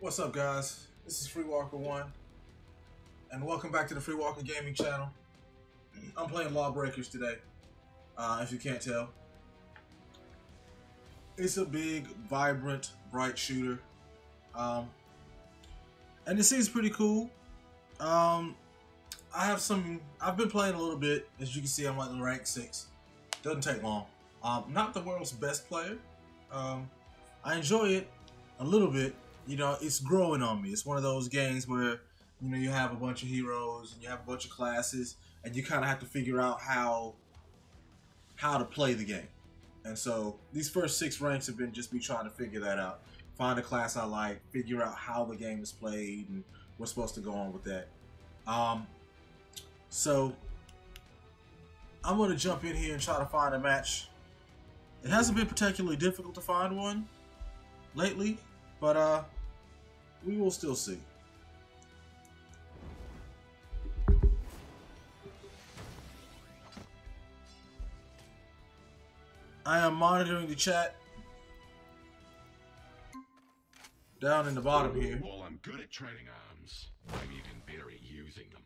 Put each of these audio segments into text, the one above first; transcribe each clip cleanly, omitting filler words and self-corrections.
What's up, guys? This is FreeWalker1, and welcome back to the FreeWalker Gaming channel. I'm playing Lawbreakers today, if you can't tell. It's a big, vibrant, bright shooter, and it seems pretty cool. I've been playing a little bit. As you can see, I'm like in rank 6. Doesn't take long. Not the world's best player. I enjoy it a little bit. You know, it's growing on me. It's one of those games where, you know, you have a bunch of heroes and you have a bunch of classes, and you kind of have to figure out how to play the game. And so these first 6 ranks have been just me trying to figure that out. Find a class I like, figure out how the game is played, and what's supposed to go on with that. So I'm going to jump in here and try to find a match. It hasn't been particularly difficult to find one lately, but we will still see. I am monitoring the chat down in the bottom here. Well, I'm good at trading arms. I'm even better at using them.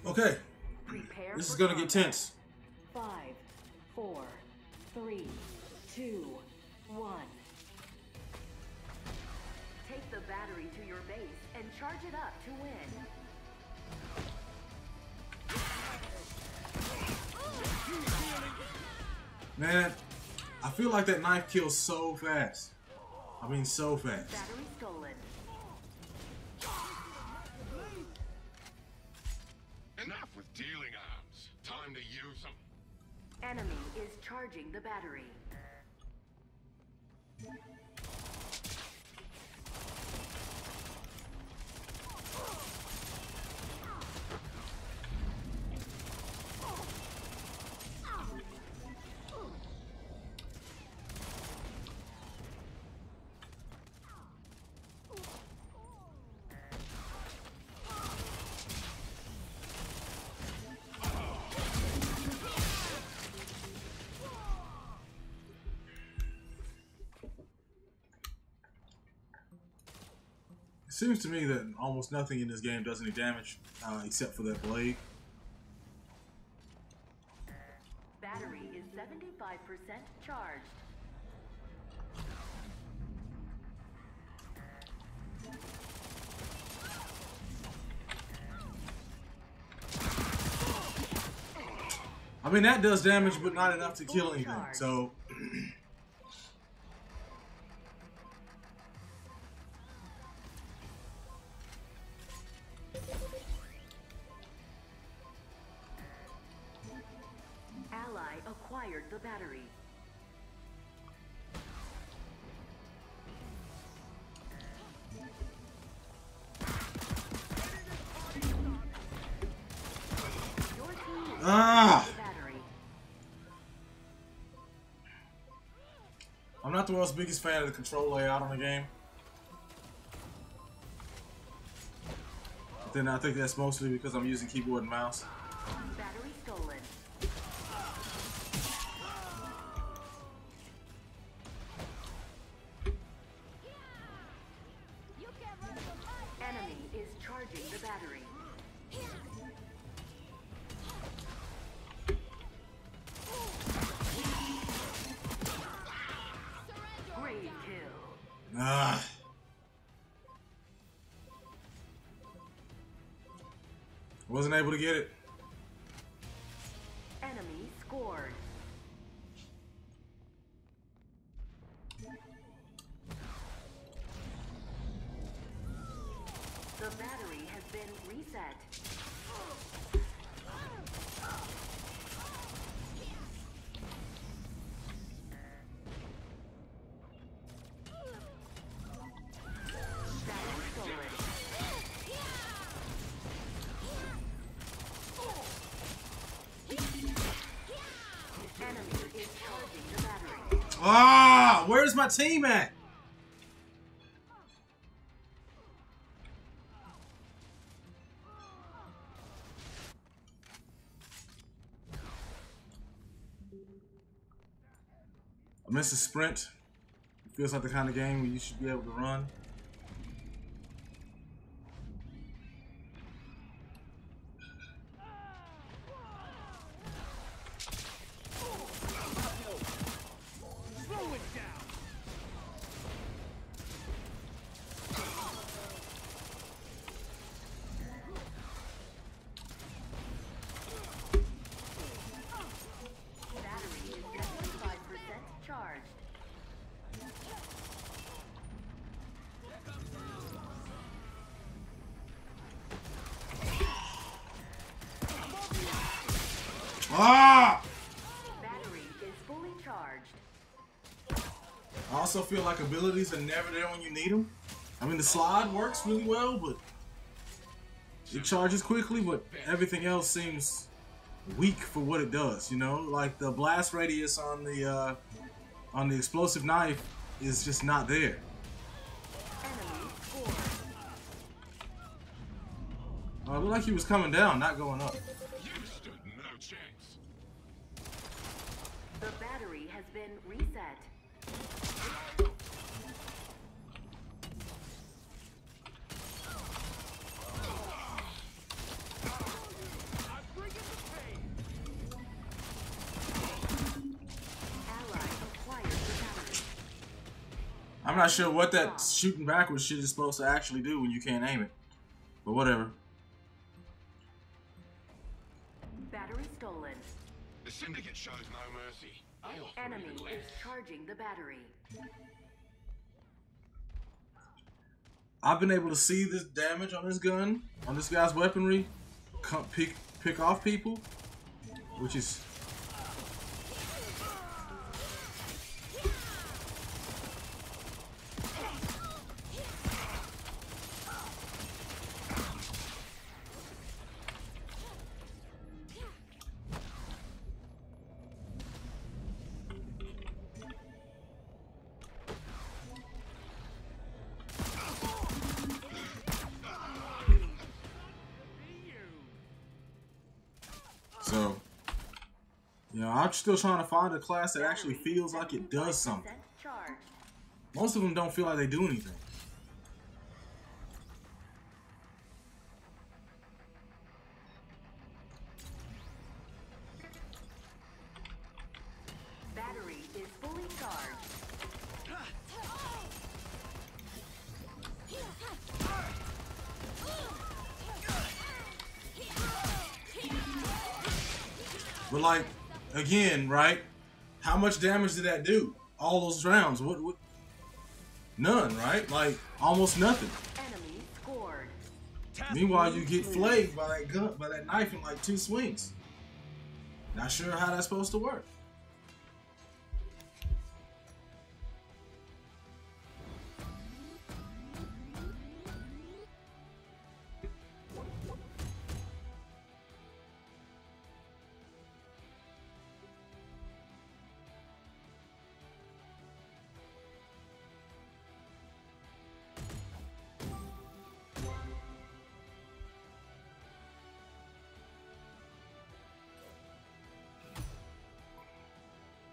Okay, this is gonna get tense. 5, 4, 3, 2, 1. Take the battery to your base and charge it up to win. Man, I feel like that knife kills so fast. I mean, so fast. Battery stolen. Enough with dealing arms. Time to use them. Enemy is charging the battery. It seems to me that almost nothing in this game does any damage, except for that blade. Battery is 75% charged. I mean, that does damage, but not enough to kill anything, so... Ally acquired the battery. Your team is the battery. I'm not the world's biggest fan of the control layout on the game. But then I think that's mostly because I'm using keyboard and mouse. Battery stolen. Enemy is charging the battery. Great kill. Wasn't able to get it. Enemy scored. The battery has been reset. Battery stolen. Enemy is charging the battery. Ah, where's my team at? I missed a sprint. It feels like the kind of game where you should be able to run. Battery is 75% charged. Ah! Battery is fully charged. I also feel like abilities are never there when you need them. I mean, the slide works really well, but it charges quickly, but everything else seems weak for what it does, you know? Like the blast radius on the explosive knife is just not there. Enemy scored. It looked like he was coming down, not going up. You stood no chance. The battery has been reset. Ally acquired the battery. I'm not sure what that shooting backwards shit is supposed to actually do when you can't aim it. But whatever. Battery stolen. The Syndicate shows no mercy. I offer Enemy even less. is charging the battery. I've been able to see this damage on this gun, on this guy's weaponry, pick off people, which is... So, you know, I'm still trying to find a class that actually feels like it does something. Charged. Most of them don't feel like they do anything. Battery is fully charged. But like, again, right? How much damage did that do? All those rounds, what? None, right? Like, almost nothing. Enemy scored. Meanwhile, you get flayed by that gun, by that knife in like 2 swings. Not sure how that's supposed to work.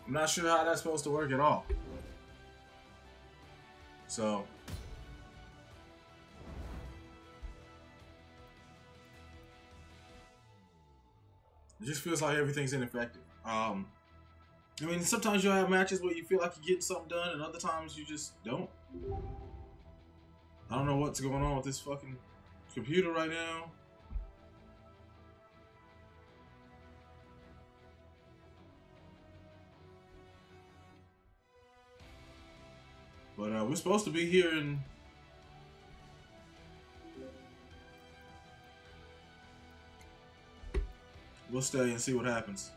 I'm not sure how that's supposed to work at all. So, it just feels like everything's ineffective. I mean, sometimes you'll have matches where you feel like you're getting something done, and other times you just don't. I don't know what's going on with this fucking computer right now. But we're supposed to be here in... We'll stay and see what happens.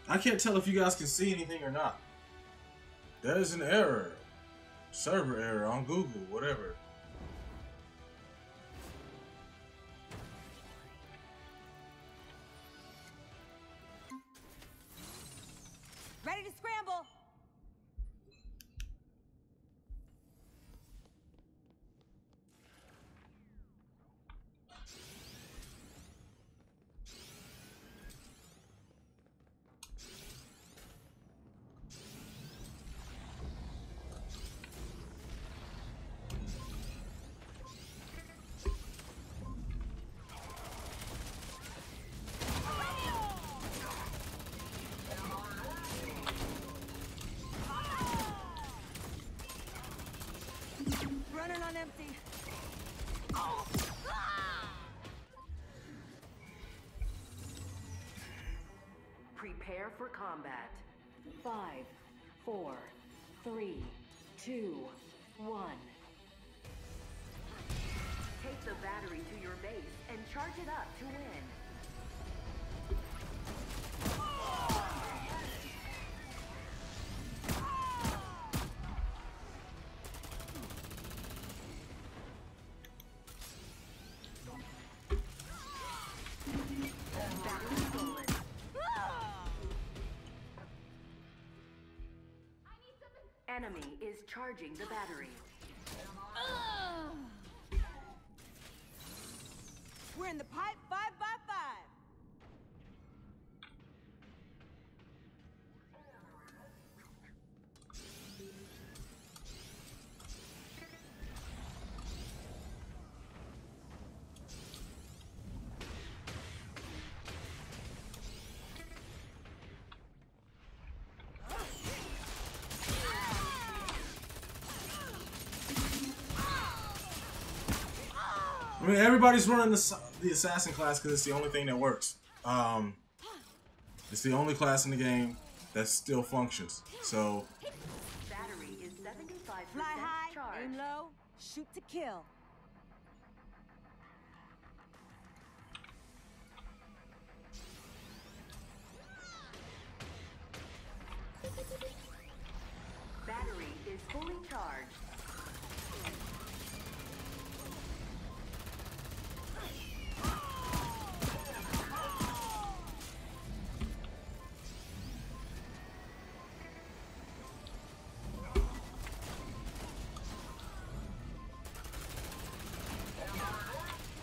I can't tell if you guys can see anything or not. There's an error. Server error on Google, whatever. Ready to scramble. Running on empty. Prepare for combat. 5, 4, 3, 2, 1. Take the battery to your base and charge it up to win. Enemy is charging the battery. We're in the pipe 5 by 5. I mean, everybody's running the assassin class because it's the only thing that works. It's the only class in the game that still functions. So Battery is 75% Fly high, charged. aim low, shoot to kill. Battery is fully charged.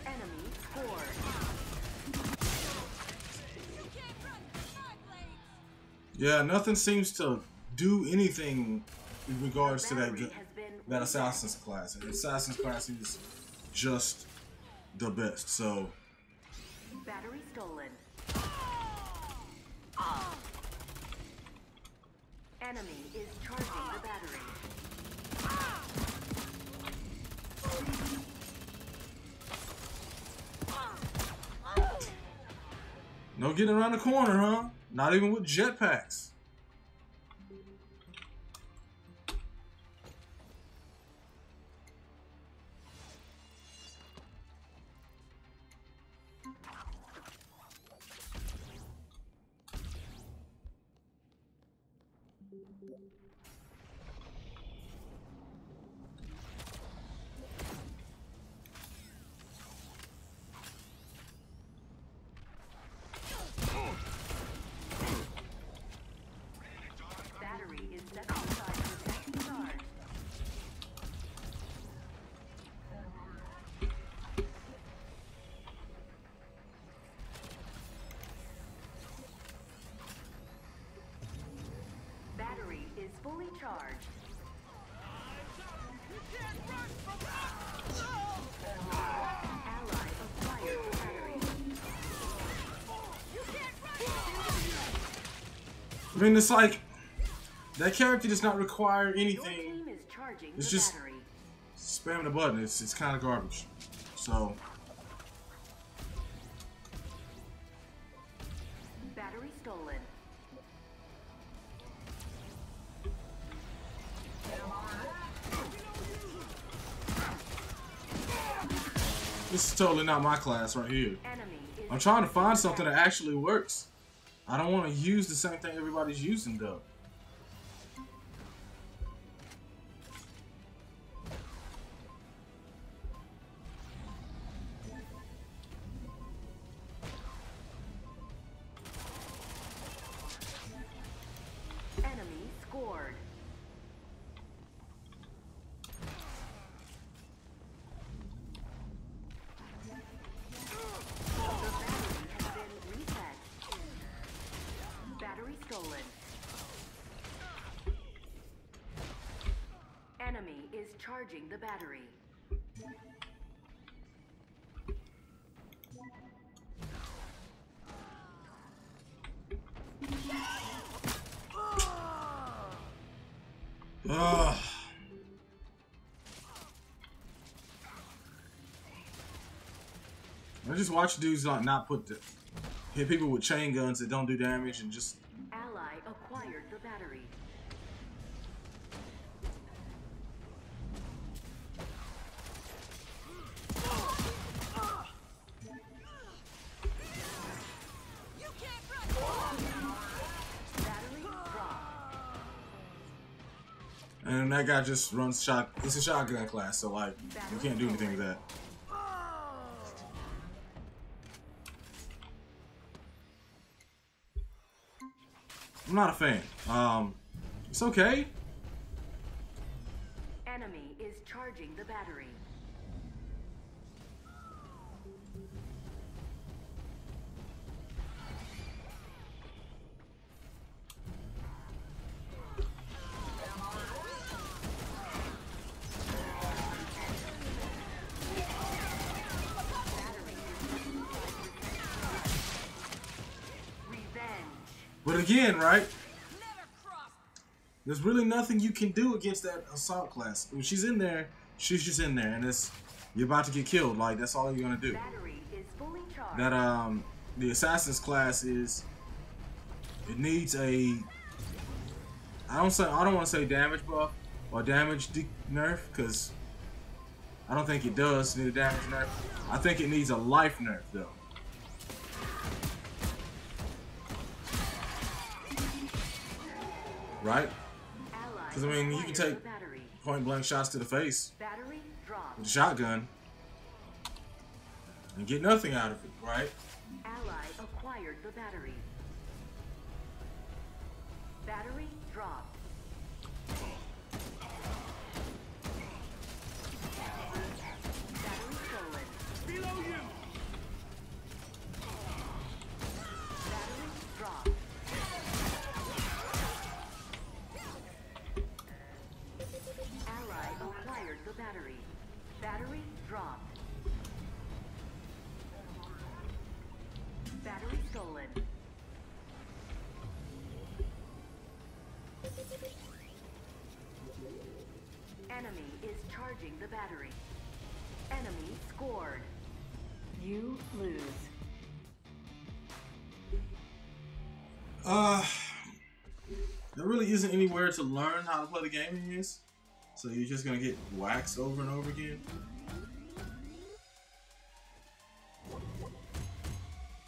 Enemy scored. yeah, nothing seems to do anything in regards to that assassin's class. And assassin's class is just the best. So Battery stolen. Enemy is charging the battery. no getting around the corner, huh? Not even with jetpacks. Battery is 75% charged. Battery is fully charged. Ally acquired the battery. I mean, it's like that character does not require Your anything. team is charging It's the just- battery. Spamming the button. It's kind of garbage. So stolen. This is totally not my class right here. Enemy is I'm trying to find something that actually works. I don't want to use the same thing everybody's using though. Enemy scored. The battery has been reset. Battery stolen. Enemy is charging the battery. Ugh. I just watch dudes like not hit people with chain guns that don't do damage and just. Ally acquired the battery. Battery dropped. And that guy just runs shot. It's a shotgun class, so like you can't do anything with that. I'm not a fan. It's okay. Enemy is charging the battery. But again, right? There's really nothing you can do against that assault class. When she's in there, she's just in there, and you're about to get killed. Like that's all you're gonna do. Battery is fully charged. That the assassin's class it needs a. I don't want to say damage buff or damage nerf because I don't think it does need a damage nerf. I think it needs a life nerf though. Right? Because I mean, you can take point blank shots to the face with a shotgun and get nothing out of it, right? Ally acquired the battery. Battery dropped. Battery stolen. Below you. Battery dropped. Ally acquired the battery. Battery dropped. Battery stolen. Enemy is charging the battery. Enemy scored. You lose. There really isn't anywhere to learn how to play the game in this. So you're just gonna get waxed over and over again.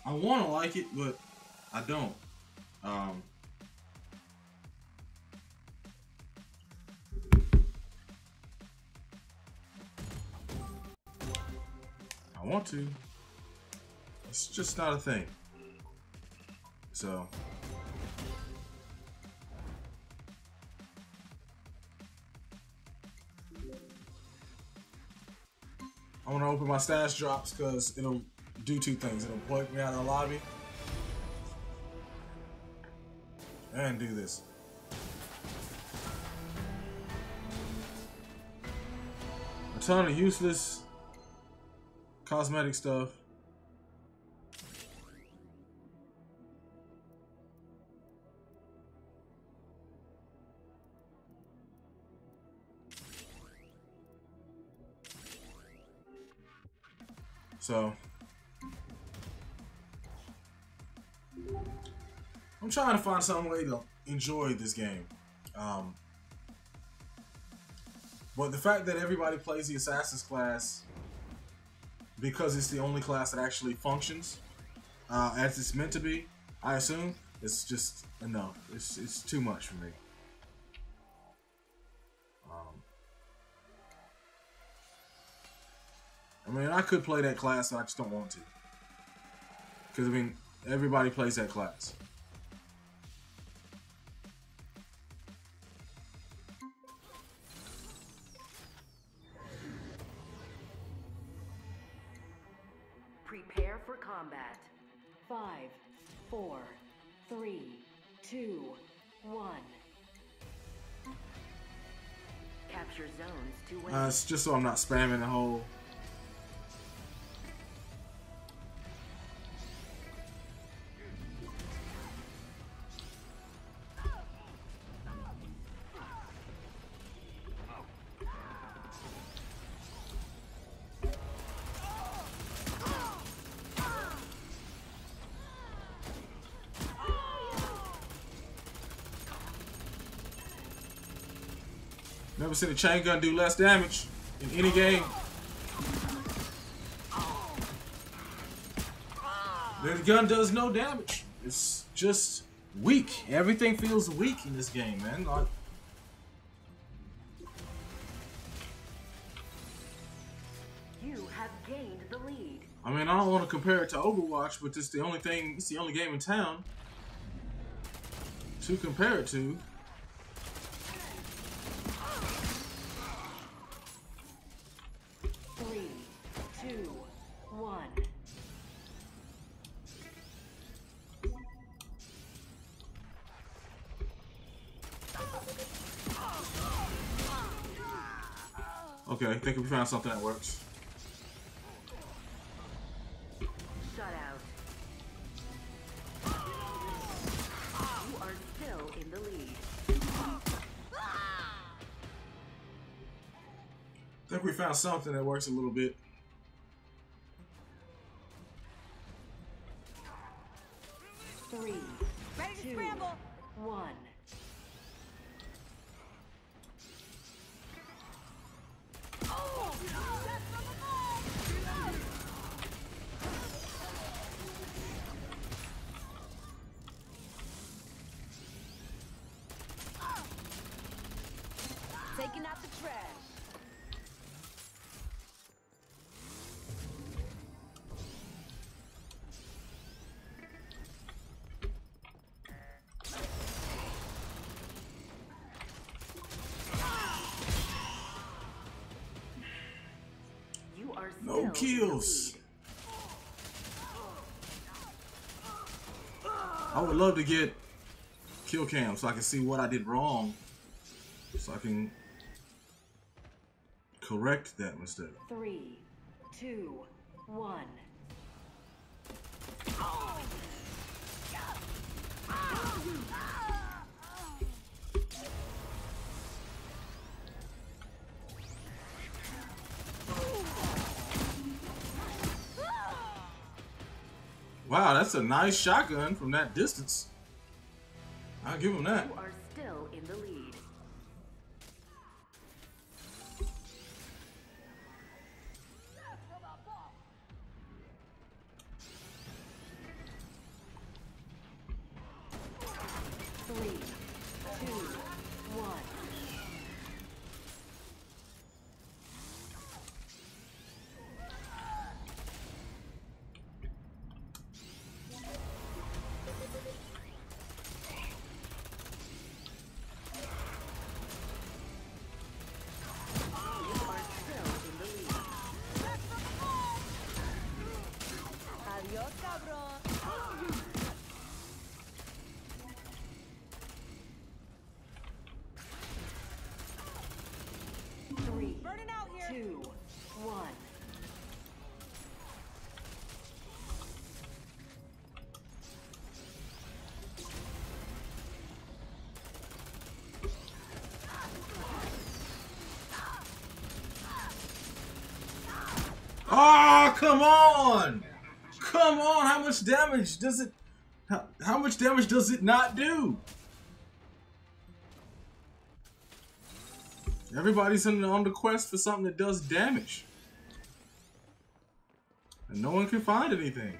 I wanna like it, but I don't. I want to. It's just not a thing. So. I want to open my stash drops because it'll do two things. It'll point me out of the lobby and do this. A ton of useless cosmetic stuff. So I'm trying to find some way to enjoy this game. But the fact that everybody plays the Assassin's class because it's the only class that actually functions as it's meant to be, I assume, it's just enough. It's too much for me. I mean, I could play that class, I just don't want to. Because, I mean, everybody plays that class. Prepare for combat. 5, 4, 3, 2, 1. Capture zones to win. It's just so I'm not spamming the whole... Never seen a chain gun do less damage in any game. The gun does no damage. It's just weak. Everything feels weak in this game, man. Like, You have gained the lead. I mean, I don't want to compare it to Overwatch, but it's the only thing. It's the only game in town to compare it to. Okay, I think we found something that works. Shut out. You are still in the lead. I think we found something that works a little bit. Ready to scramble. 1. Taking out the trash. You are still No kills. I would love to get kill cam so I can see what I did wrong, so I can correct that mistake. 3, 2, 1. Wow, that's a nice shotgun from that distance. I'll give him that. You are still in the lead. Three, two, one. Adiós, cabrón. Three, Burning out here. 2, 1. Oh, come on! Come on! How much damage does it? How much damage does it not do? Everybody's on the quest for something that does damage. And no one can find anything.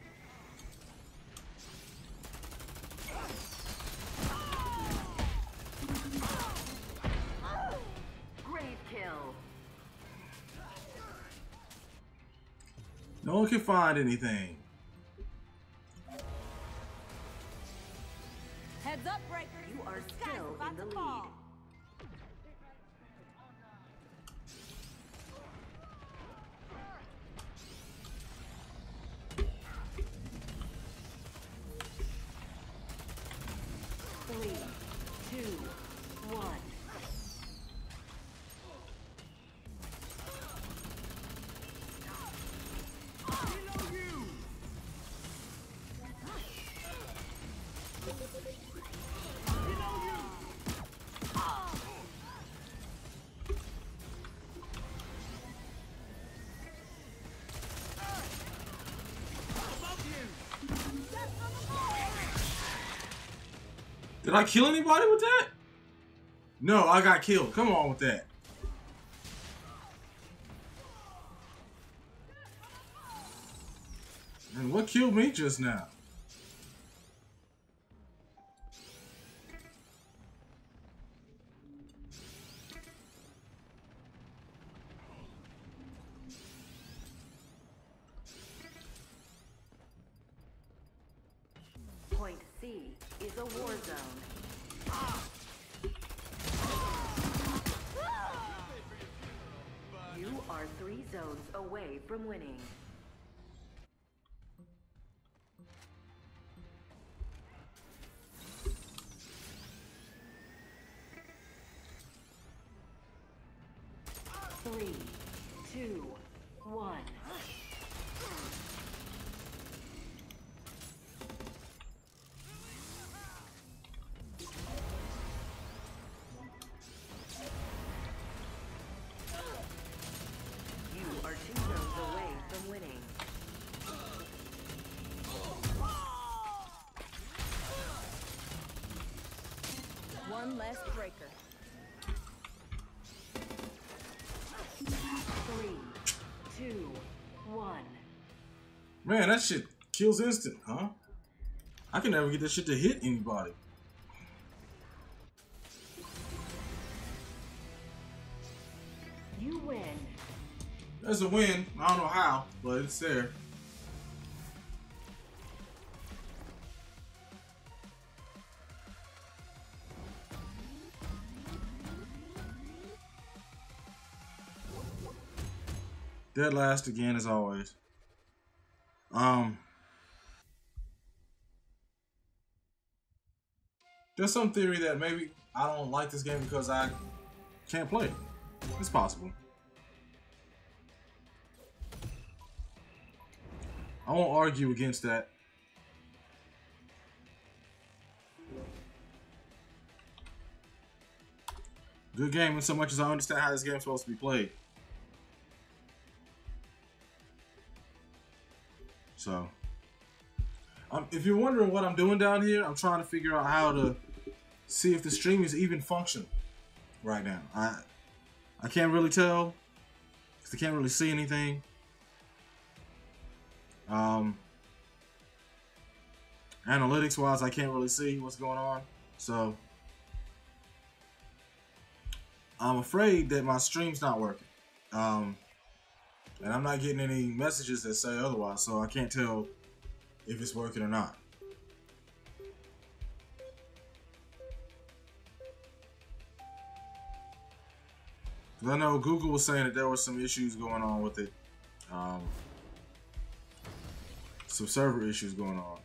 Great kill. No one can find anything. Heads up, breakers. You are This guy's still about in the to lead. fall. Three, two, one. Did I kill anybody with that? No, I got killed. Come on with that. And what killed me just now? Point C is a war zone. You are 3 zones away from winning. Three, two, one. You are 2 zones away from winning. One less breaker. Three, two, one. Man, that shit kills instant, huh? I can never get that shit to hit anybody. You win. That's a win. I don't know how, but it's there. Dead last again as always. There's some theory that maybe I don't like this game because I can't play it. It's possible. I won't argue against that. Good game in so much as I understand how this game's supposed to be played. So, if you're wondering what I'm doing down here, I'm trying to figure out how to see if the stream is even functioning right now. I can't really tell because I can't really see anything. Analytics wise, I can't really see what's going on. So, I'm afraid that my stream's not working. And I'm not getting any messages that say otherwise, so I can't tell if it's working or not. I know Google was saying that there were some issues going on with it. Some server issues going on.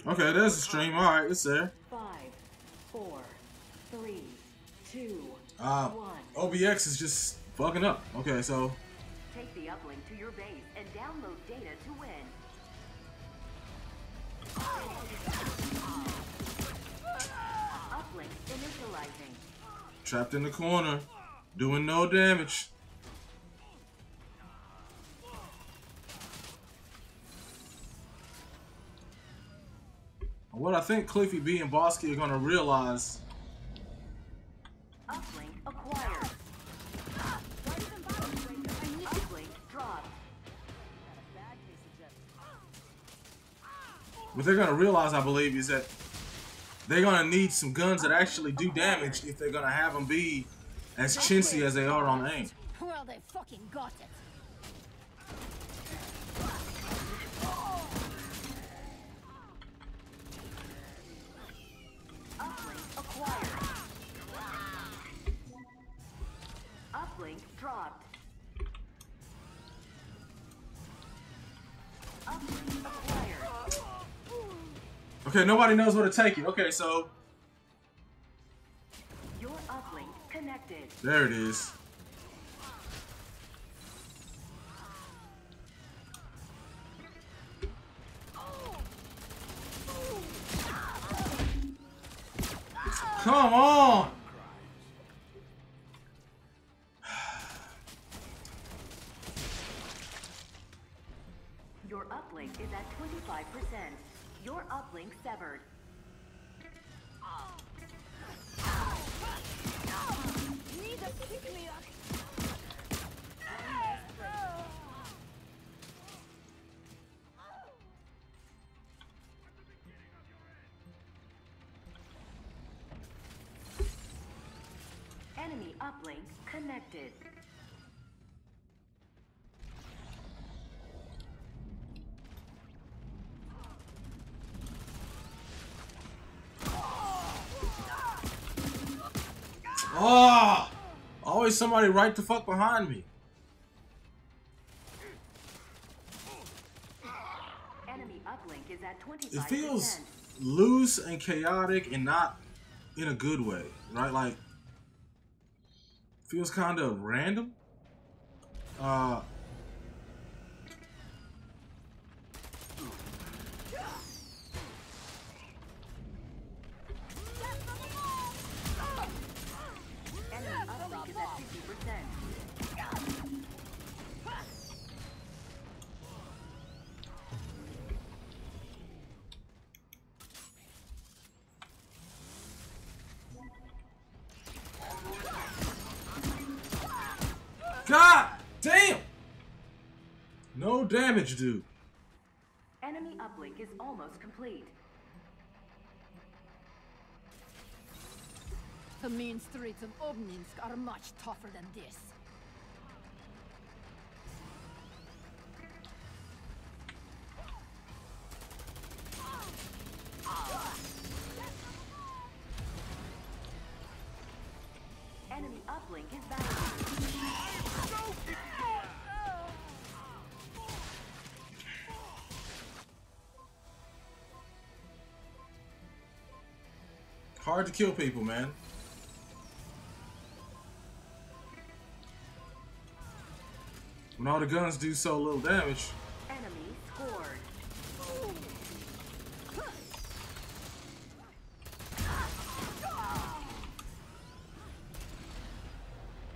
Okay, there's the stream. All right, it's there. 5, 4, 3, 2, 1. OBX is just fucking up. Okay, so Take the uplink to your base and download data to win. Uplink initializing. trapped in the corner, doing no damage. What I think CliffyB and Bosky are gonna realize. Uplink acquired. Uplink dropped. What they're gonna realize, I believe, is that they're gonna need some guns that actually do damage if they're gonna have them be as chintzy as they are on aim. Well, they fucking got it. Uplink acquired. Uplink dropped. Uplink acquired. Okay, nobody knows where to take it. Okay, so Your uplink connected. there it is. Come on! Your uplink is at 25%. Your uplink severed. Need a pick-me-up. Enemy uplink connected. Oh! Always somebody right the fuck behind me. Enemy uplink is at 25%. It feels loose and chaotic and not in a good way, right? Like, feels kind of random. Enemy uplink is at 50%. God damn! No damage, dude. Enemy uplink is almost complete. The mean streets of Obninsk are much tougher than this. Enemy uplink is back. Hard to kill people, man. When all the guns do so little damage. Enemy scored.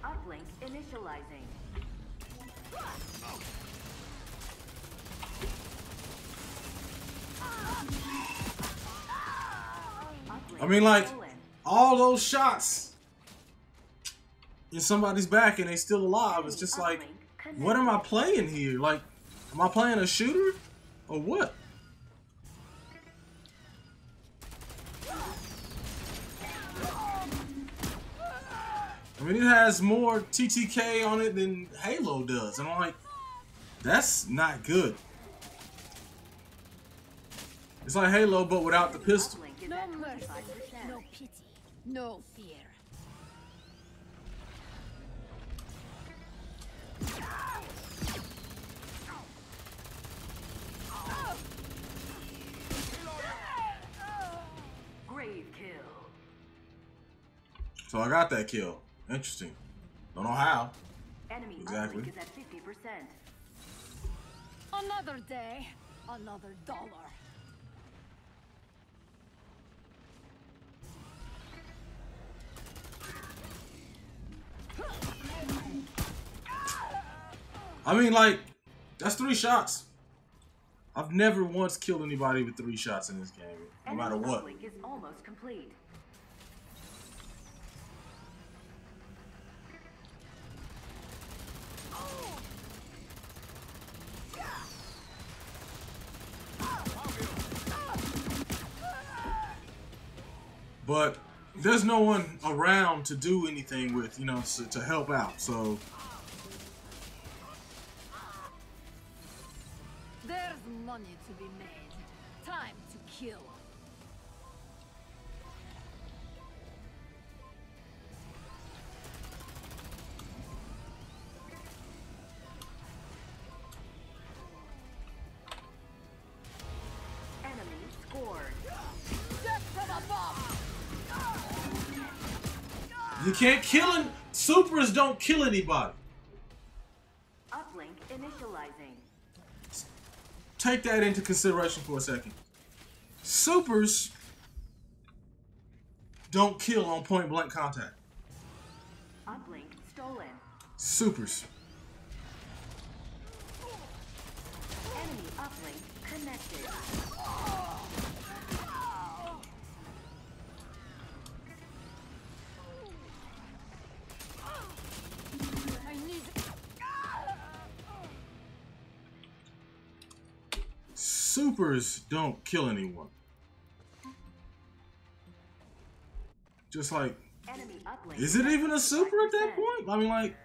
Uplink initializing. Uplink I mean, like, stolen. all those shots in somebody's back and they still alive. It's just like, what am I playing here? Like, am I playing a shooter or what? I mean, it has more TTK on it than Halo does. And I'm like, that's not good. It's like Halo, but without the pistol. Uplink is No at mercy, 25%. no pity, no fear. Uplink So I got that kill. Interesting. Don't know how. Enemy Exactly. uplink is at 50%. Another day, another dollar. I mean, like, that's 3 shots. I've never once killed anybody with 3 shots in this game, no matter Enemy what. uplink is almost complete. But there's no one around to do anything with, you know, to help out. So There's money to be made. Time to kill. Enemy scored. Death from above. you can't kill him. Supers don't kill anybody. Uplink initializing. Take that into consideration for a second. Supers don't kill on point blank contact. Uplink stolen. Supers. Enemy uplink connected. I need. Supers don't kill anyone. Just like, Enemy uplink. is it even a super at that point? I mean, like,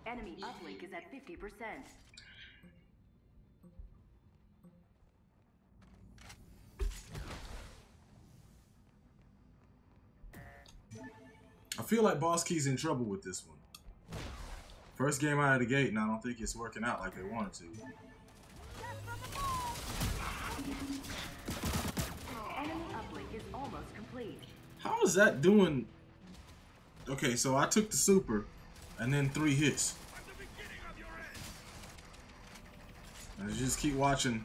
Enemy uplink is at 50%. I feel like Boss Key's in trouble with this one. First game out of the gate, and I don't think it's working out like they wanted to. Enemy uplink is almost complete. How is that doing? Okay, so I took the super, and then 3 hits. I just keep watching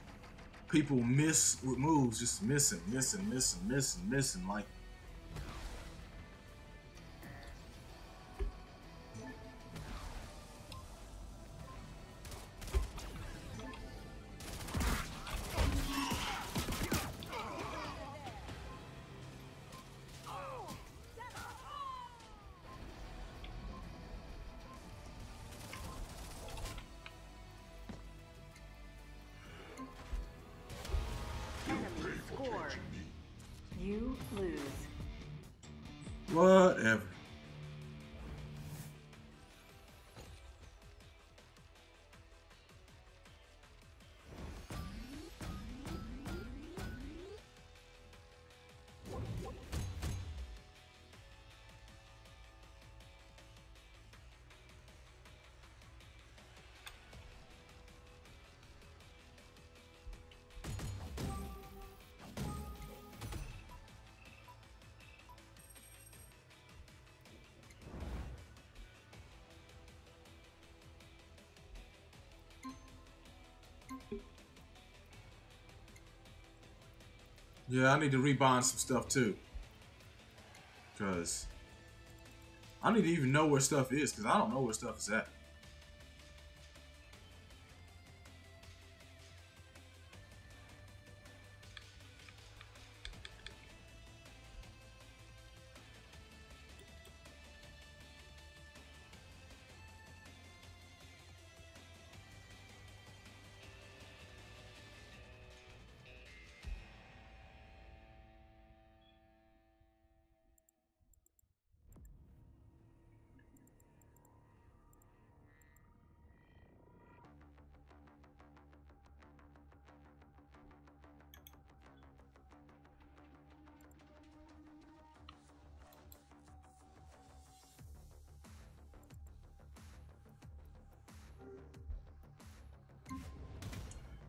people miss with moves, just missing, like. Enemy scored. You lose. Whatever. Yeah, I need to rebind some stuff too. Because I need to even know where stuff is, because I don't know where stuff is at.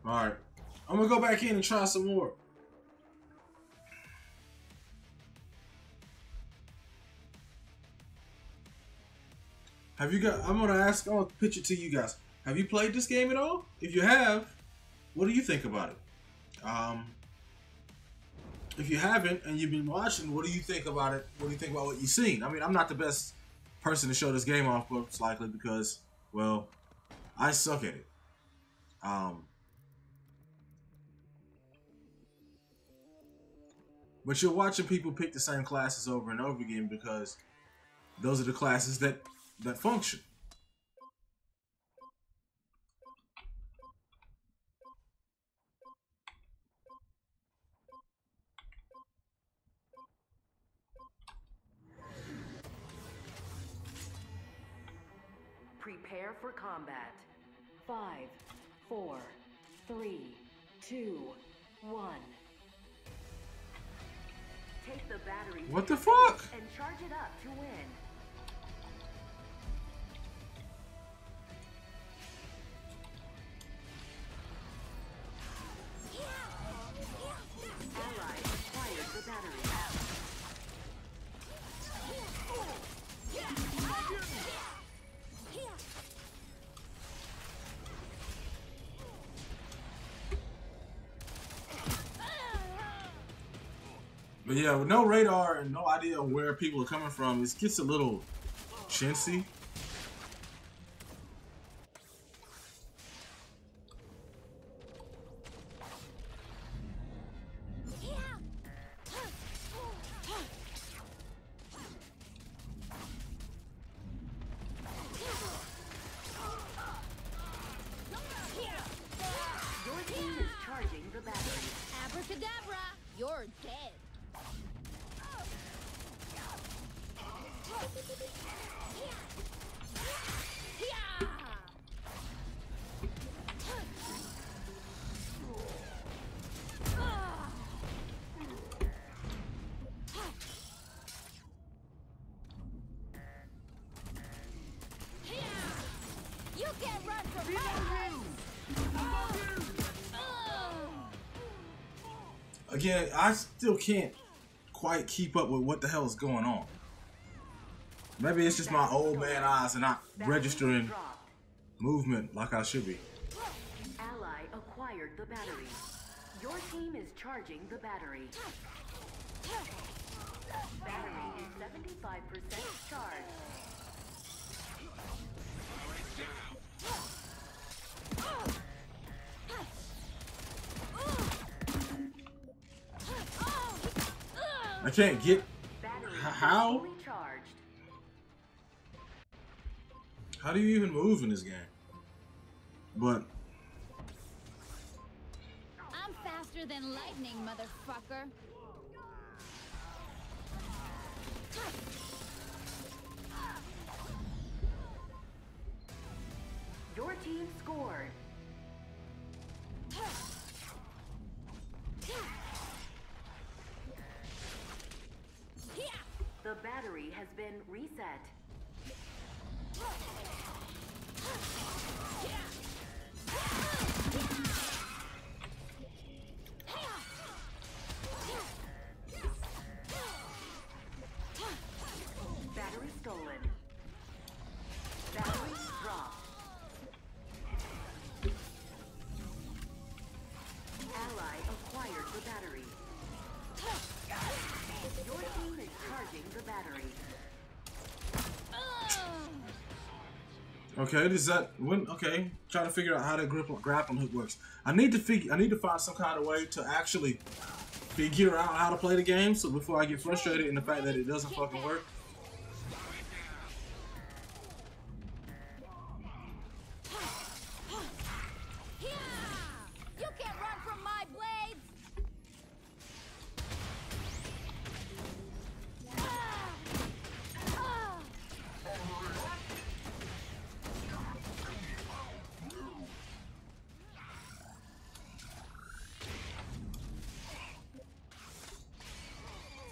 Alright. I'm gonna go back in and try some more. I'm gonna pitch it to you guys. Have you played this game at all? If you have, what do you think about it? If you haven't and you've been watching, what do you think about it? What do you think about what you've seen? I mean, I'm not the best person to show this game off, most likely because, well, I suck at it. But you're watching people pick the same classes over and over again because those are the classes that function. Prepare for combat. 5, 4, 3, 2, 1. Take the battery. What the fuck? And charge it up to win. Ally acquired the battery. But yeah, with no radar and no idea where people are coming from, it gets a little chintzy. Your team is charging the battery. Abracadabra! You're dead. You can't run from my Again, I still can't quite keep up with what the hell is going on. Maybe it's just my old man eyes and not registering movement like I should be. Ally acquired the battery. Your team is charging the battery. Battery is 75% charged. I can't get Battery how? fully charged. How do you even move in this game? But I'm faster than lightning, motherfucker. Your team scored. The battery has been reset. Battery stolen. Battery dropped. Ally acquired the battery. Your team is charging the battery. okay, does that when okay? Trying to figure out how that grappling hook works. I need to find some kind of way to actually figure out how to play the game. So before I get frustrated in the fact that it doesn't fucking work. You can't run from my blades.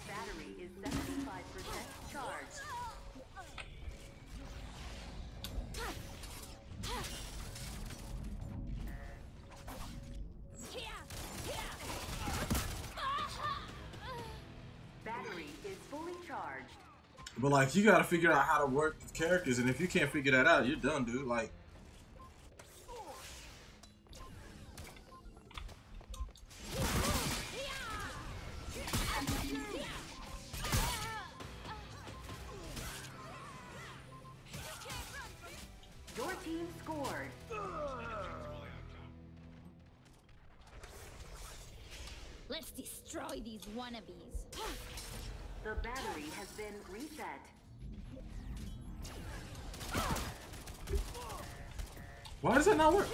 Battery is 75% charged. But like, you gotta figure out how to work the characters, and if you can't figure that out, you're done, dude. Like, Your team scored. Let's destroy these wannabes. The battery has been reset. why does that not work?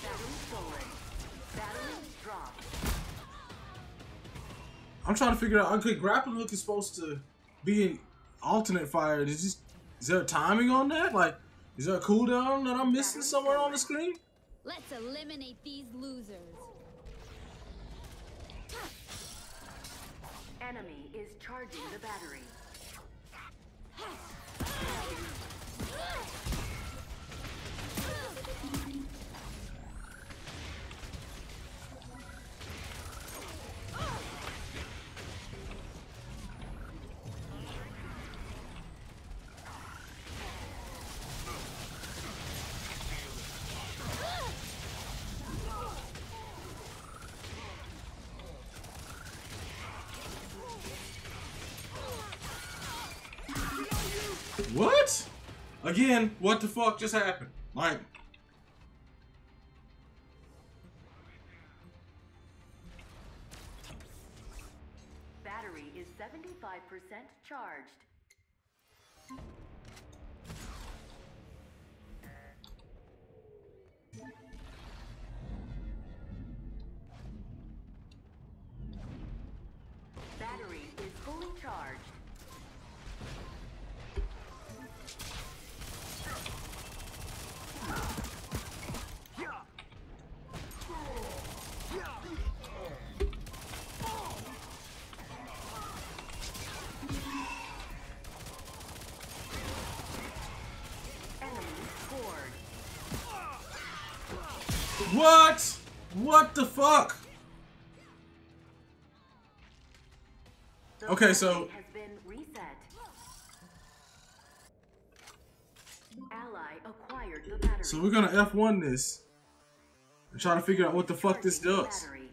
Battery stolen. Battery dropped. I'm trying to figure out. Okay, grappling hook is supposed to be an alternate fire. Is there timing on that? Like, is there a cooldown that I'm missing somewhere on the screen? Let's eliminate these losers. Enemy is charging the battery. What? Again, what the fuck just happened? Like, Battery is 75% charged. Battery is fully charged. Enemy scored. what? What the fuck? The Okay, so- battery has been reset. Ally acquired the battery. So we're gonna F1 this and try to figure out what the fuck this Charging the does. battery.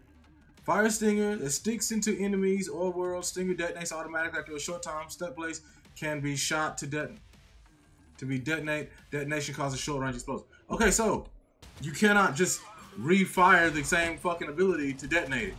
Fire Stinger that sticks into enemies or worlds. Stinger detonates automatically after a short time. Step blades can be shot to detonate. Detonation causes short range explosion. Okay, so you cannot just refire the same fucking ability to detonate it.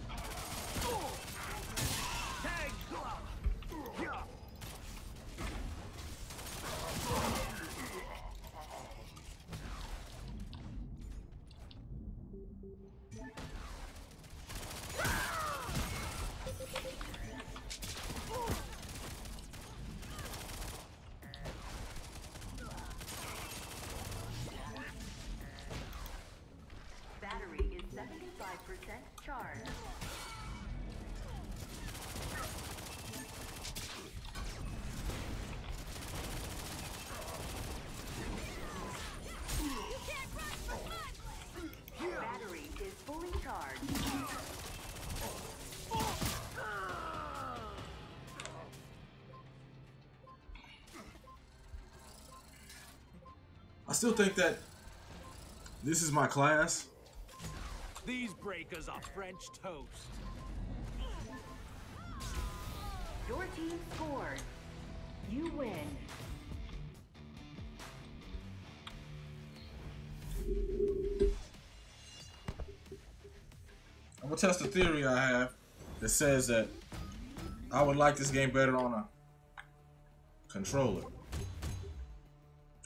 Battery is 75% charged. Battery is fully charged. I still think that this is my class. These breakers are French toast. Your team scored. You win. I'm gonna test a theory I have that says that I would like this game better on a controller.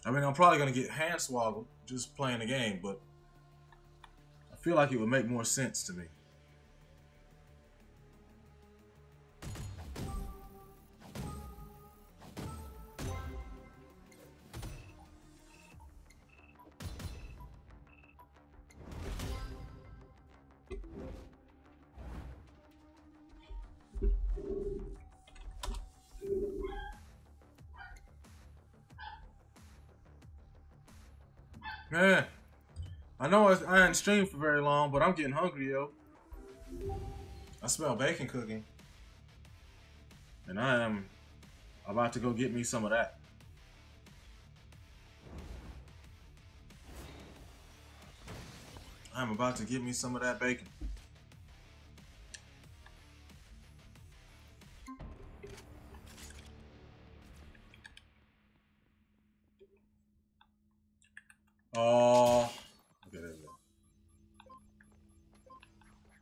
I mean, I'm probably gonna get hand swoggled just playing the game, but I feel like it would make more sense to me. Man, I know I ain't streamed for very long, but I'm getting hungry, yo. I smell bacon cooking. And I am about to go get me some of that. I'm about to get me some of that bacon. Oh, okay, there we go.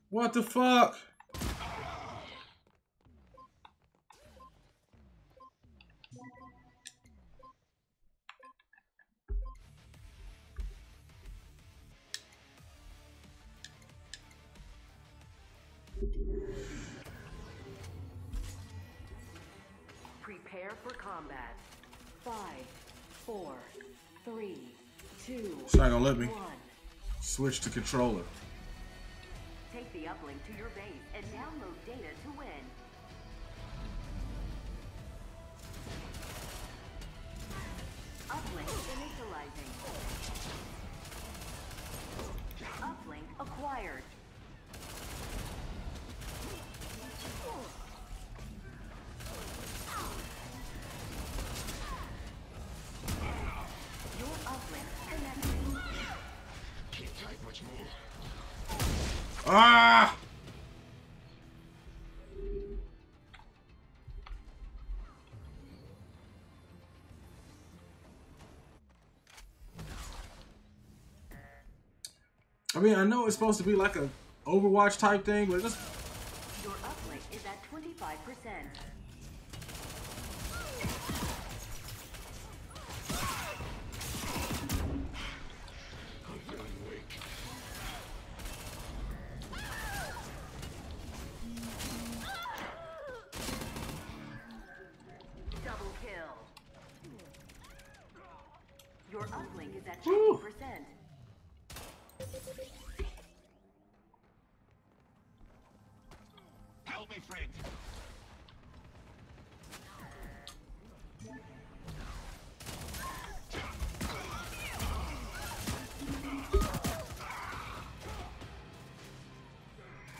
What the fuck? Prepare for combat. 5, 4, 3, 2, It's not gonna let me 1. switch to controller. Take the uplink to your base and download data to win. Uplink initializing. Uplink acquired. Your uplink connected. Can't type much more. Ah! I mean, I know it's supposed to be like a Overwatch type thing, but it's Your uplink is at 25%. I'm feeling weak. Double kill. Your uplink is at Woo. 50%. Help me, friend.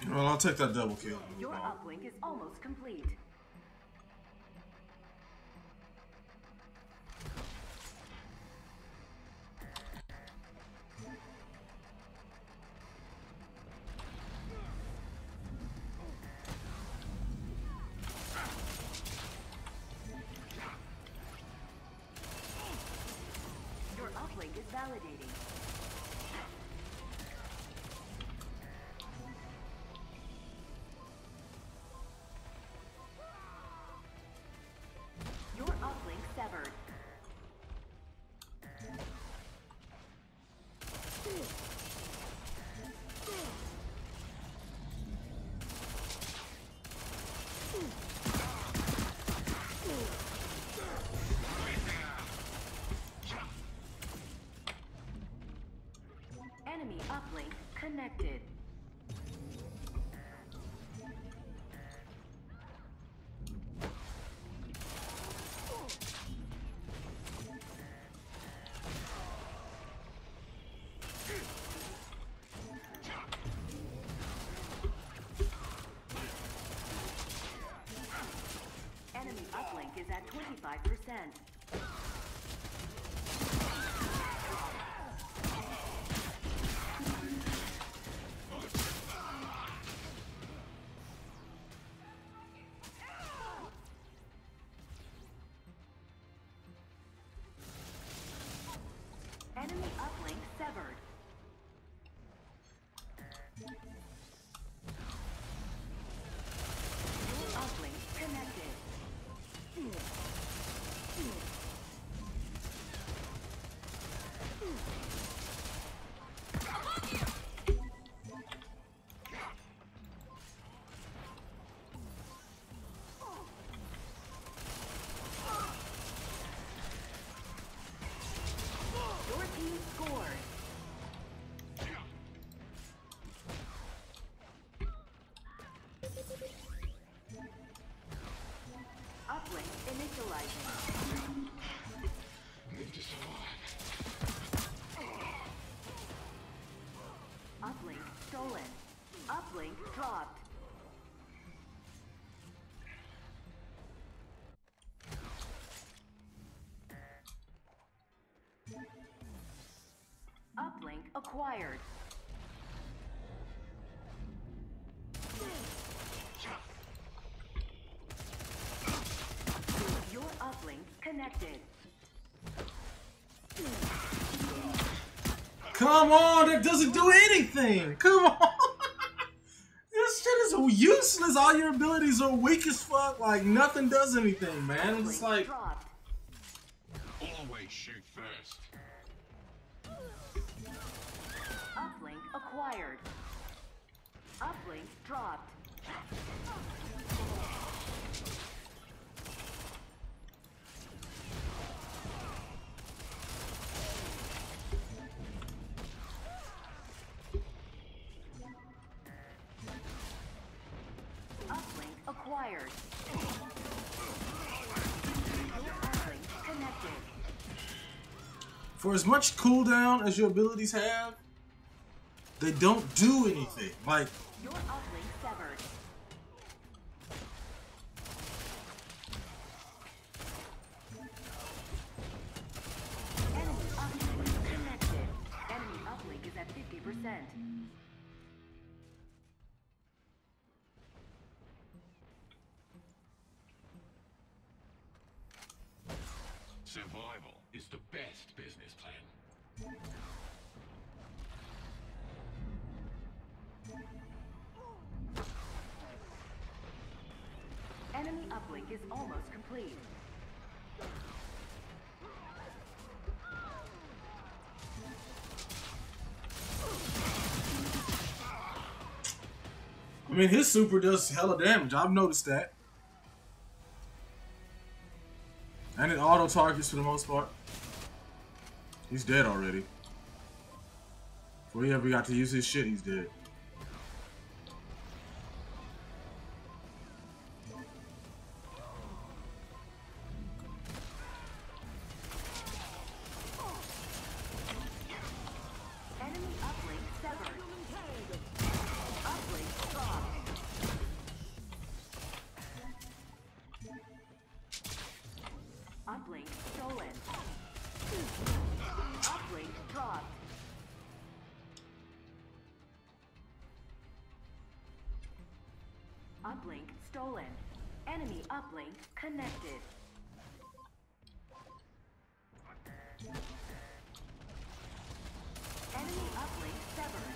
well, I'll take that double kill. Your uplink is almost complete. Your uplink is validating. Your uplink severed. Enemy uplink connected. Enemy uplink is at 25%. Enemy uplink severed. Your uplink connected. Your team scored. Uplink initializing. Need to survive. Uplink stolen. Uplink dropped. acquired. Your uplink connected. Come on, that doesn't do anything. Come on. This shit is useless. All your abilities are weak as fuck. Like, nothing does anything, man. I'm just like... Dropped. Always shoot first. Uplink acquired. Uplink dropped. Uplink acquired. Uplink connected. For as much cooldown as your abilities have, they don't do anything. Like, Your uplink severed. Enemy uplink connected. Enemy uplink is at 50%. Survival is the best business plan. Enemy uplink is almost complete. I mean, his super does hella damage. I've noticed that. And it auto targets for the most part. He's dead already. Before he ever got to use his shit, he's dead. Enemy uplink severed. Uplink dropped. Uplink stolen. Uplink dropped. Uplink stolen. Enemy uplink connected. Enemy uplink severed.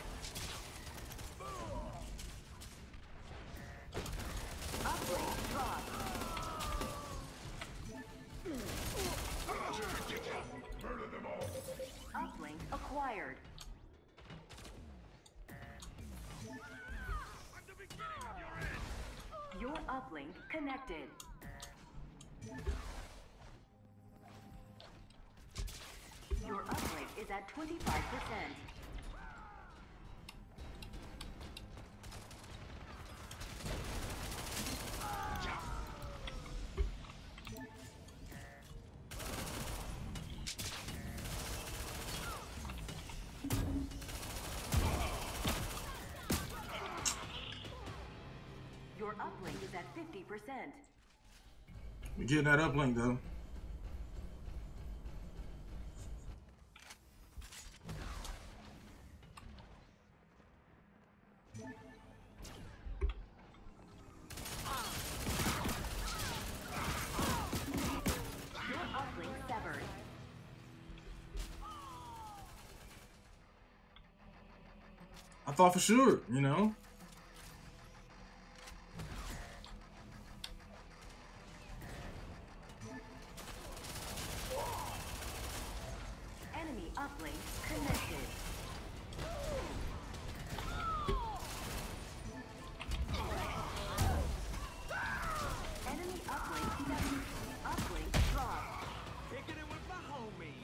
Uplink dropped. Uplink acquired. Your uplink connected. Your uplink is at 25%. Your uplink is at 50%. We're getting that uplink though. Your uplink severed. I thought for sure, you know. Enemy uplink connected. Enemy uplink severed. Uplink dropped. Kicking it with my homie.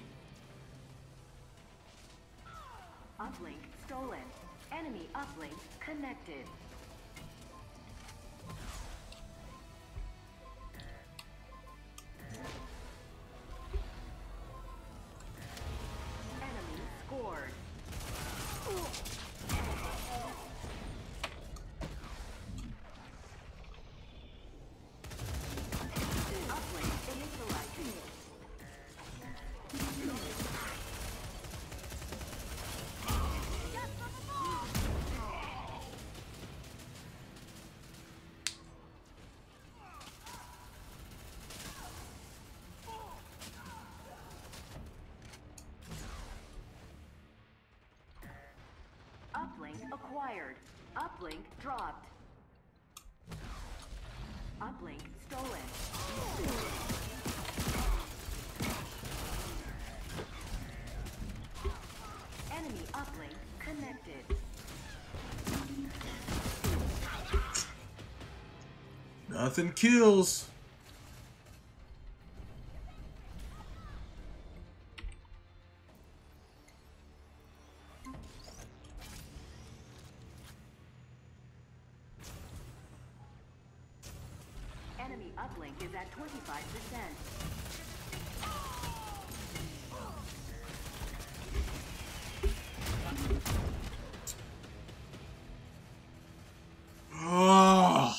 Uplink stolen. Enemy uplink connected. Enemy scored. Uplink initialized. acquired. Uplink dropped. Uplink stolen. Enemy uplink connected. Nothing kills. Enemy uplink is at 25%. Oh.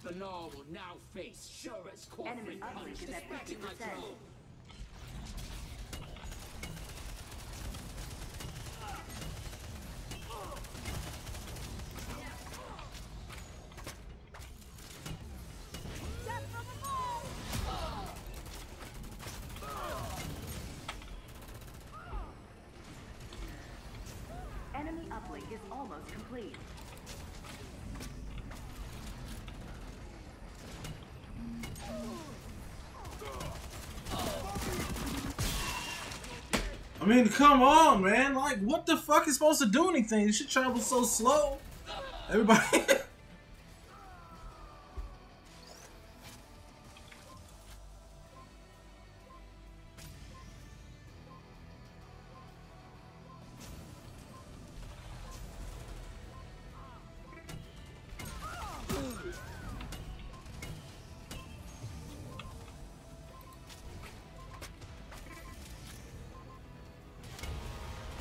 The law will now face Shura's Enemy corporate uplink is at 50%. Enemy uplink is almost complete. I mean, come on, man. Like, what the fuck is supposed to do anything? This shit travels so slow. Everybody.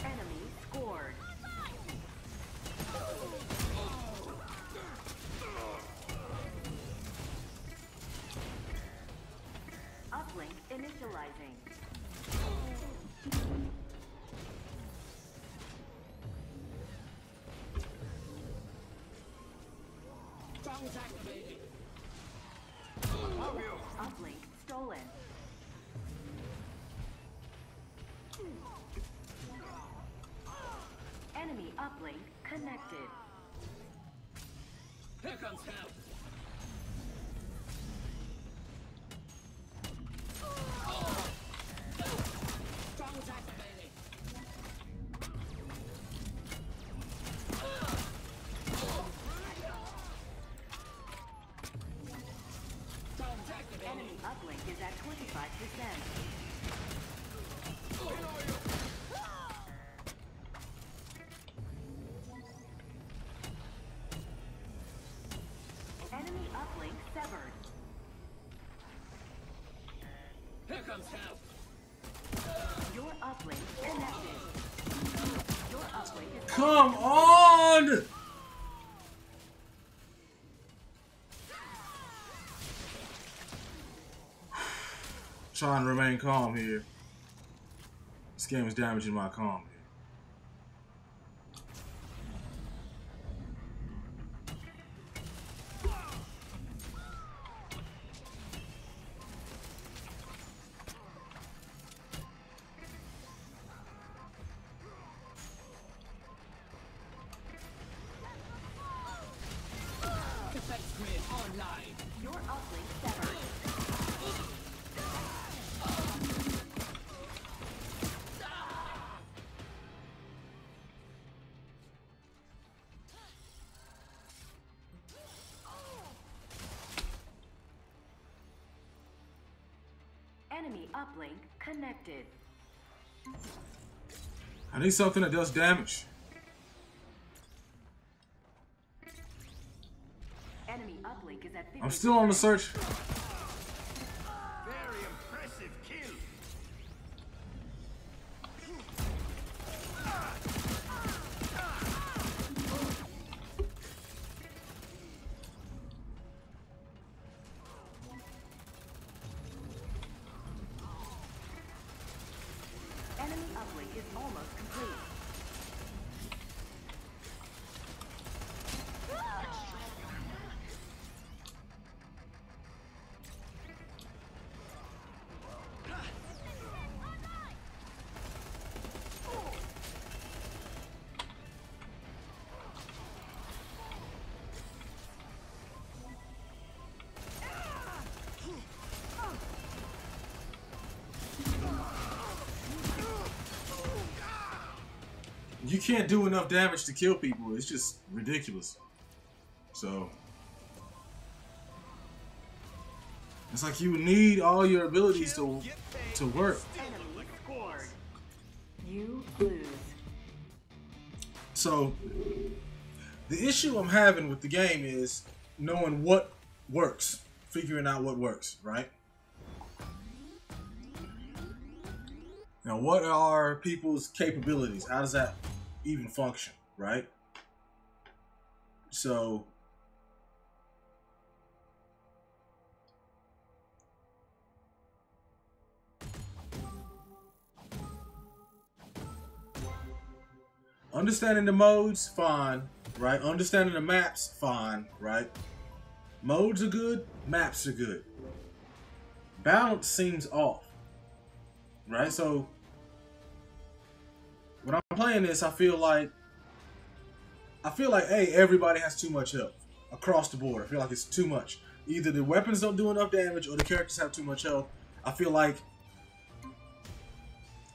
Enemy scored. Uplink initializing. Drones activated. Uplink stolen. Enemy uplink connected. Here comes help. Drones activated. Drones activated. Enemy uplink is at 25%. Enemy uplink severed. Here comes help. Your uplink connected. Your uplink is Come on! Trying to remain calm here. This game is damaging my calm here. Defense grid online. your uplink severed. Enemy uplink connected. I need something that does damage. Enemy uplink is at 50%. I'm still on the search. Very impressive kill. Enemy uplink is almost complete. you can't do enough damage to kill people. It's just ridiculous. So it's like you need all your abilities to work. Enemy scored. You lose. So the issue I'm having with the game is knowing what works, figuring out what works, right? Now, what are people's capabilities? How does that even function, right? So understanding the modes, fine, right? Understanding the maps, fine, right? Modes are good, maps are good. Balance seems off, right? So when I'm playing this, I feel like, hey, everybody has too much health across the board. I feel like it's too much. Either the weapons don't do enough damage or the characters have too much health. I feel like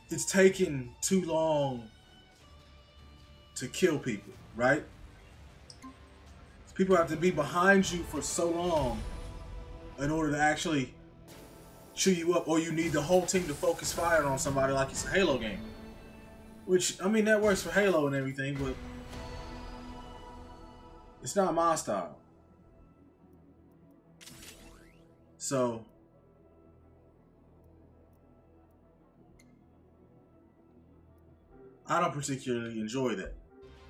it's taking too long to kill people, right? People have to be behind you for so long in order to actually chew you up, or you need the whole team to focus fire on somebody like it's a Halo game. Which, I mean, that works for Halo and everything, but it's not my style. So I don't particularly enjoy that.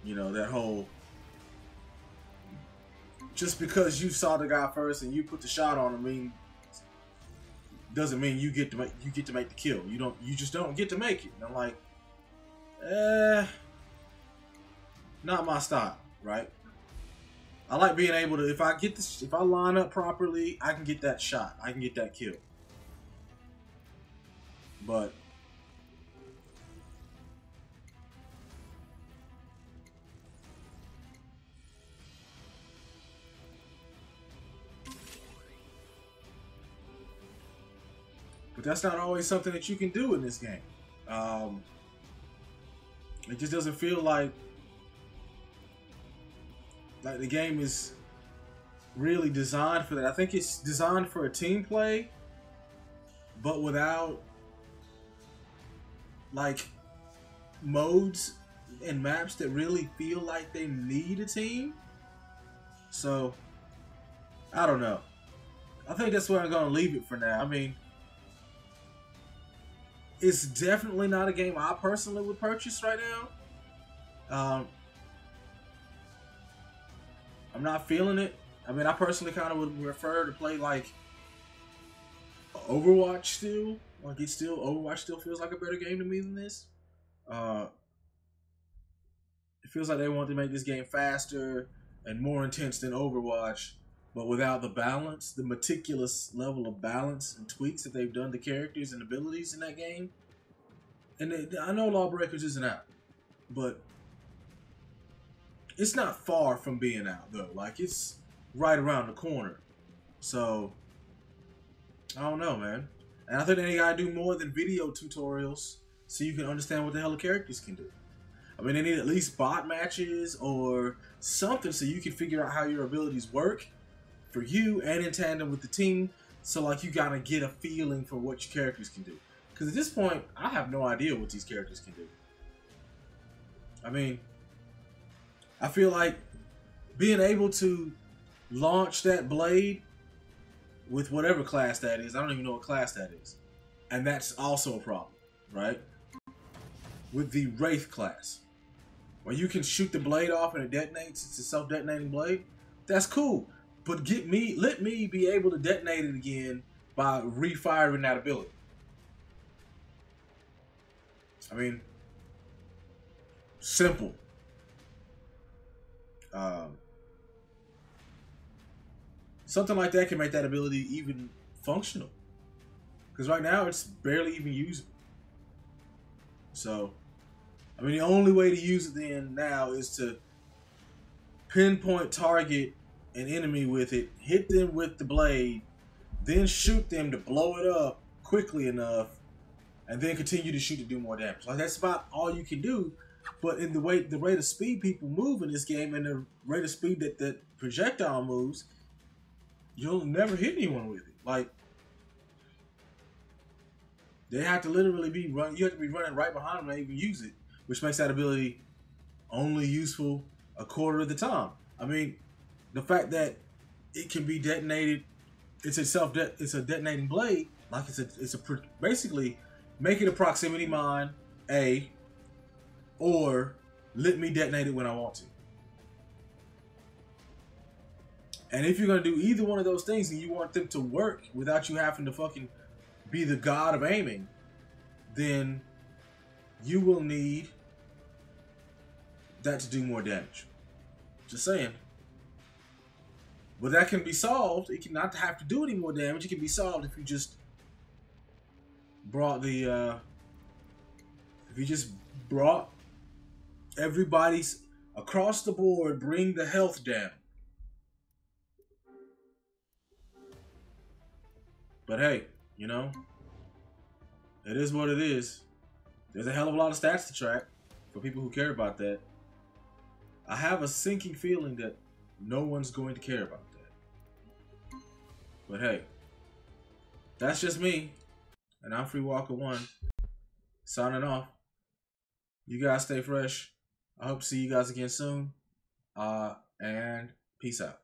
You know, that whole, just because you saw the guy first and you put the shot on him, doesn't mean you get to make the kill. You just don't get to make it. And I'm like, not my style, right? I like being able to, if I line up properly, I can get that shot. I can get that kill. But that's not always something that you can do in this game. It just doesn't feel like the game is really designed for that. I think it's designed for a team play, but without like modes and maps that really feel like they need a team. So I don't know. I think that's where I'm gonna leave it for now. I mean, it's definitely not a game I personally would purchase right now. I'm not feeling it. I mean, I personally kind of would prefer to play like Overwatch still. Like Overwatch still feels like a better game to me than this. It feels like they want to make this game faster and more intense than Overwatch, but without the balance, the meticulous level of balance and tweaks that they've done to characters and abilities in that game. And I know Lawbreakers isn't out, but it's not far from being out though. Like, it's right around the corner. So I don't know, man. And I think they gotta do more than video tutorials so you can understand what the hell the characters can do. I mean, they need at least bot matches or something so you can figure out how your abilities work for you and in tandem with the team. So like you gotta get a feeling for what your characters can do. Because at this point, I have no idea what these characters can do. I mean, I feel like being able to launch that blade with whatever class that is, I don't even know what class that is. And that's also a problem, right? With the Wraith class, where you can shoot the blade off and it detonates, it's a self-detonating blade, that's cool. But let me be able to detonate it again by refiring that ability. I mean, simple. Something like that can make that ability even functional. Because right now, it's barely even usable. So, I mean, the only way to use it then now is to pinpoint target an enemy with it, hit them with the blade, then shoot them to blow it up quickly enough, and then continue to shoot to do more damage. Like, that's about all you can do But in the rate of speed people move in this game and the rate of speed that projectile moves, you'll never hit anyone with it. Like, they have to literally be you have to be running right behind them to even use it, which makes that ability only useful a quarter of the time. I mean, the fact that it can be detonated, it's a detonating blade, like basically make it a proximity mine, or let me detonate it when I want to. And if you're gonna do either one of those things and you want them to work without you having to fucking be the god of aiming, then you will need that to do more damage. Just saying. But that can be solved. It can not have to do any more damage. It can be solved if you just brought everybody's across the board, bring the health down. But hey, you know, it is what it is. There's a hell of a lot of stats to track for people who care about that. I have a sinking feeling that no one's going to care about that. But hey, that's just me. And I'm Free Walker 1, signing off. You guys stay fresh. I hope to see you guys again soon. And peace out.